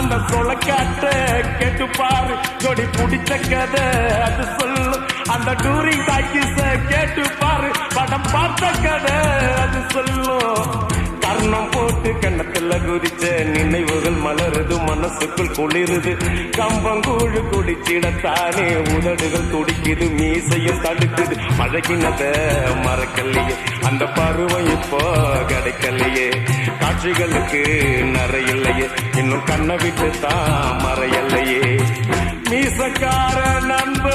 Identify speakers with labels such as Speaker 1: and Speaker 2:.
Speaker 1: அந்த சொலக்காட்ட கேட்டு பாரு ஜோடி பிடிச்ச கதை அது சொல்லும் அந்த டூரிங் டாக்கிஸ கேட்டு பாரு படம் பார்த்த கதை அது சொல்லும் கர்ணம் போட்டு கண்ணத்துல குதிச்ச நினைவுகள் மலருது மனசுக்குள் குளிருது கம்பங்கூழு குடிச்சிடத்தானே உதடுகள் துடிக்குது மீசையும் தடுக்குது பழகினத மறக்கலையே அந்த பருவம் இப்போ கிடைக்கலையே காட்சிகளுக்கு நிறையில்லையே இன்னும் கண்ணை விட்டு தான் மறையலையே மீசக்கார நண்ப